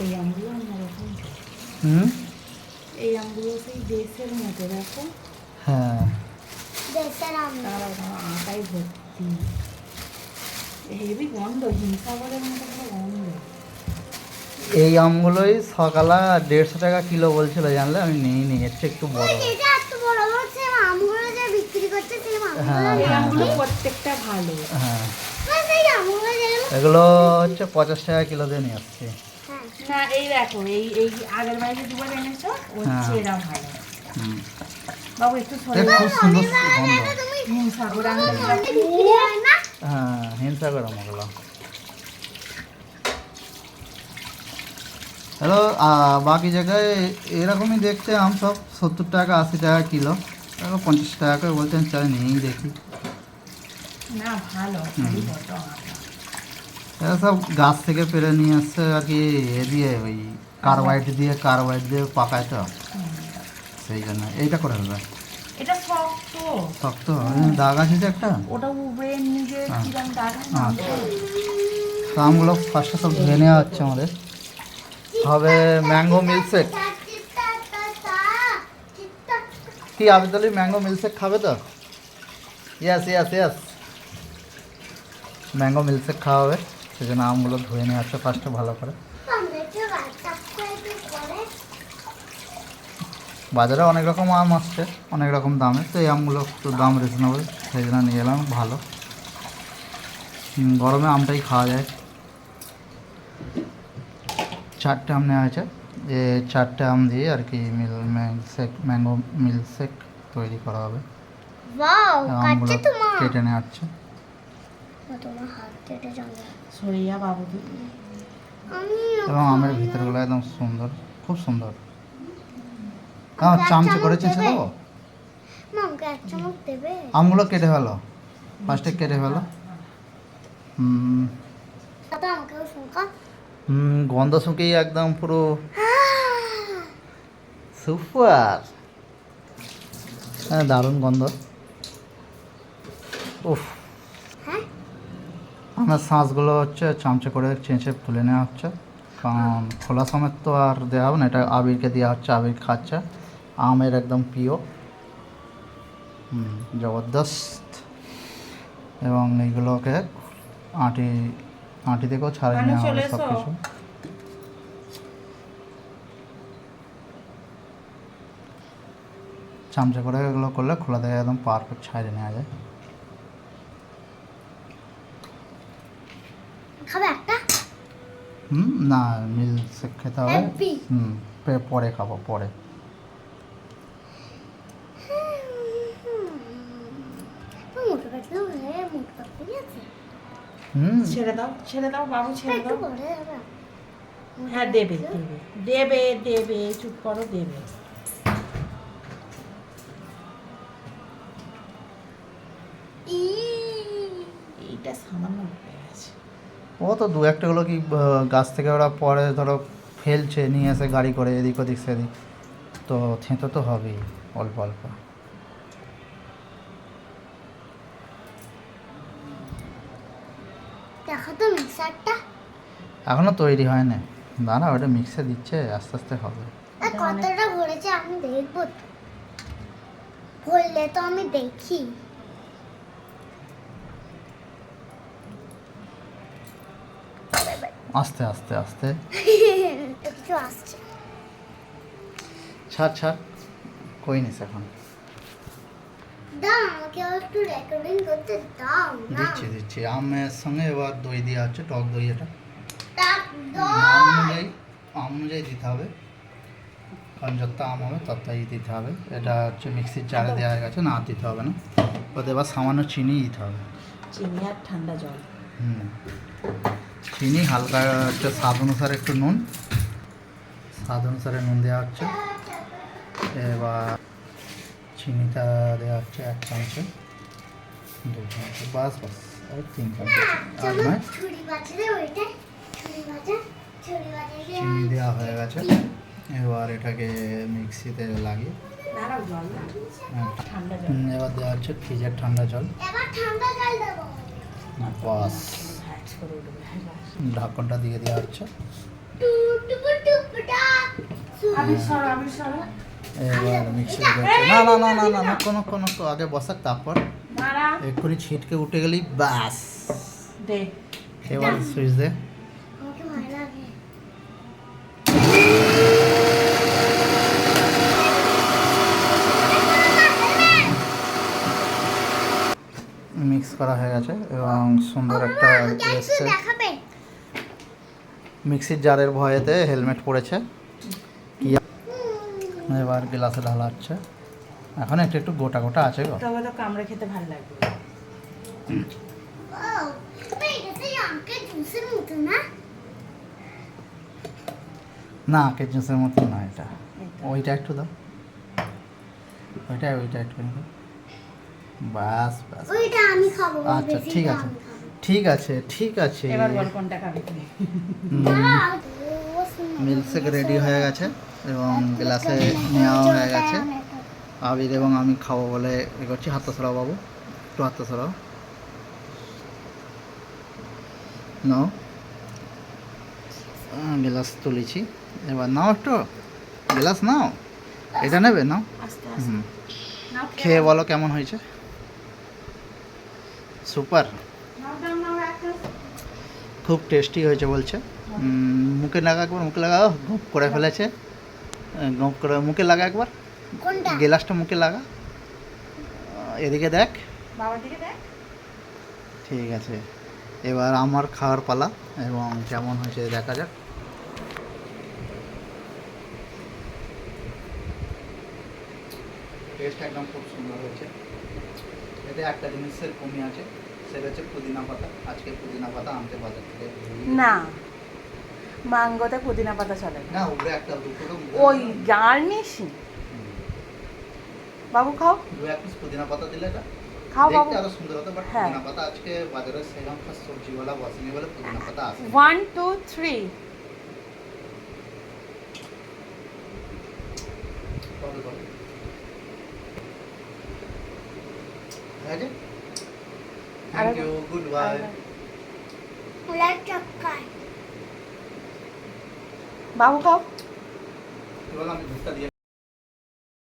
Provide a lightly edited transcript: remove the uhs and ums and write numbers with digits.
এই আমগুলো অন্যরকম। এই আমগুলো সেই দেশের মতো দেখো। হ্যাঁ, দেশের আম। আটাই ভর্তি। হেভি গন্ধ, হিমসাগরের মতো পুরো গন্ধ। এই আমগুলোই সকালে 150 টাকা কিলো বলছিল, জানলে আমি নিইনি, এর চেয়ে একটু বড়। আমগুলো যে বিক্রি করছে সেই হ্যাঁ, আমগুলো প্রত্যেকটা ভালো। হ্যাঁ, এগুলো হচ্ছে 50 টাকা কিলো দিয়ে নিয়ে আসছি। না এই দেখো, এই এই আগের বাড়িতে দুবার এনেছো, ওর চেরা ভালো। বাবু একটু সরে খুব সুন্দর গন্ধ। হিমসাগর আম। হ্যাঁ, হিমসাগর আম ওগুলো। হ্যালো, বাকি জায়গায় এরকমই দেখতে আম সব 70 টাকা 80 টাকা কিলো, 50 টাকা করে বলছেন, চাই নিয়েই দেখি। না ভালো, এরা সব গাছ থেকে পেরে নিয়ে আসছে আর কি, এ দিয়ে ওই কার্বাইড দিয়ে পাকায় তো, সেই জন্য এইটা করে হবে। এটা শক্ত শক্ত দাগ আছে যে একটা, ওটা উবড়ে নিজে কিরম দাগ আছে। তো আমগুলো ফার্স্টে সব ধুয়ে নেওয়া হচ্ছে আমাদের। হবে ম্যাঙ্গো মিল্কশেক। কি আবেদলি ম্যাঙ্গো মিল্কশেক খাবে তো? ইয়াস ইয়াস ইয়াস, ম্যাঙ্গো মিল্কশেক খাওয়া হবে, সেই জন্য আমগুলো ধুয়ে নেওয়া হচ্ছে ফার্স্টে ভালো করে। বাজারে অনেক রকম আম আসছে, অনেক রকম দামে, তো এই আমগুলো একটু দাম রিজনেবল, সেই জন্য নিয়ে এলাম, ভালো। গরমে আমটাই খাওয়া যায়। 4টে আম নেওয়া হয়েছে, যে 4টে আম দিয়ে আর কি ম্যাঙ্গো মিল্কশেক তৈরি করা হবে। আমগুলো কেটে নেওয়া হচ্ছে। এবং আমের ভিতরগুলো একদম সুন্দর, খুব সুন্দর। চামচে করে চেঁচে দেবো। আমগুলো কেটে ফেলো, ফার্স্টে কেটে ফেলো। গন্ধ শুকিয়ে একদম পুরো সুপার, হ্যাঁ দারুণ গন্ধ। উফ, আমার শাঁসগুলো হচ্ছে চামচে করে চেঁচে তুলে নেওয়া হচ্ছে, কারণ খোলা সমেত তো আর দেওয়া হবে না, এটা আবিরকে দেওয়া হচ্ছে, আবির খাচ্ছে। আমের একদম প্রিয়, জবরদস্ত। এবং এইগুলোকে আঁটি থেকেও ছাড়িয়ে নেওয়া হবে সব কিছু। চামচে করে এগুলো করলে খোলা থেকে একদম পারফেক্ট ছাড়িয়ে নেওয়া যায়। না, মিল্কশেক খেতে হবে, পরে খাবো, পরে। ছেড়ে দাও, ছেড়ে দাও বাবু, ছেড়ে দাও। হ্যাঁ দেবে দেবে দেবে দেবে, চুপ করো, দেবে। এইটা সামান্য হয়ে গেছে। ও তো 2-1 গুলো কি গাছ থেকে ওরা পরে ধরো ফেলছে, নিয়ে এসে গাড়ি করে এদিক ওদিক সেদিক, তো থেঁতো তো হবেই অল্প অল্প। দেখো তো মিক্সারটা এখনো তৈরি হয় না, দাঁড়া, ওটা মিক্সে দিচ্ছে, আস্তে আস্তে হবে। কতটা ভরেছে আমি দেখবো তো, ভরলে তো আমি দেখি। আস্তে আস্তে আস্তে, কিছু আসছে। ছাড় ছাড়, কই নিস এখন, দাও আমাকে একটু রেকর্ডিং করতে দাও না। দিচ্ছি দিচ্ছি। আমের সঙ্গে এবার দই দেওয়া হচ্ছে, টক দই, এটা আম অনুযায়ী দিতে হবে, কারণ যত আম হবে ততটাই দিতে হবে। এটা হচ্ছে মিক্সির জারে দেওয়া হয়ে গেছে, না দিতে হবে না, ওতে এবার সামান্য চিনি দিতে হবে, চিনি আর ঠান্ডা জল। চিনি হালকা হচ্ছে, স্বাদ অনুসারে একটু নুন, স্বাদ অনুসারে নুন দেওয়া হচ্ছে। এবার চিনিটা দেওয়া হচ্ছে 1 চামচে, 2 চামচে, বাস বাস, আর 3 চামচ, আর নয়। চিনি দেওয়া হয়ে গেছে, এবার এটাকে মিক্সিতে লাগিয়ে এবার দেওয়া হচ্ছে ফ্রিজের ঠান্ডা জল, বাস। ঢাকনটা দিয়ে দেওয়া হচ্ছে, আবির সরো, আবির সরো। এবার মিক্সিতে করছে না না না না না না কোনো আগে বসাক তারপর মারা এক্ষুনি ছিটকে উঠে গেলি ব্যাস দে। এবার সুইচ দে মিক্স করা হয়ে গেছে এবং সুন্দর একটা এসছে মিক্সির জারের ভয়েতে হেলমেট পড়েছে এবার গ্লাসে ঢালা হচ্ছে এখন একটু একটু গোটা গোটা আছে গো তবে তো কামড়ে খেতে ভালো লাগবে। না কেজুসের মতো না এটা ওইটা একটু দাও ওইটা একটু দাও বাস বাস আচ্ছা ঠিক আছে ঠিক আছে ঠিক আছে এবার বল কোনটা খাবে তুমি? মিল্কশেক রেডি হয়ে গেছে এবং গ্লাসে নেওয়া হয়ে গেছে আবির এবং আমি খাবো বলে এ করছি হাতটা সরাও বাবু একটু হাতটা সরাও নাও গ্লাস তুলেছি এবার নাও একটু গ্লাস নাও এটা নেবে নাও আস্তে আস্তে হুম নাও, খেয়ে বলো কেমন হয়েছে সুপার নাও, দাও, নাও, একটা। খুব টেস্টি হয়েছে বলছে মুখে লাগা একবার মুখে লাগাও গপ করে ফেলেছে গপ করে মুখে লাগা একবার গ্লাসটা মুখে লাগা এদিকে দেখ বাবার দিকে দেখ। ঠিক আছে এবার আমার খাওয়ার পালা এবং কেমন হয়েছে দেখা যাক টেস্ট একদম খুব সুন্দর হয়েছে এতে একটা জিনিসের কমি আছে সেটা হচ্ছে পুদিনা পাতা আজকে পুদিনা পাতা আনতে বাজার থেকে না, ম্যাঙ্গোতে পুদিনা পাতা চলে না। না উপরে একটা দুটো ওই গার্নিশিং। বাবু খাও, দু এক পিস পুদিনা পাতা দিলে এটা খাও বাবু। দেখতে আরো সুন্দর হতো বাট হ্যাঁ। পুদিনা পাতা আজকে বাজারে সেরকম খাস সবজিওয়ালা বসেনি বলে পুদিনা পাতা আসে 1 2 3 কত কত আছে থ্যাংক ইউ গুড বাই বাবু খাও। বলো আমি দুধটা দিয়ে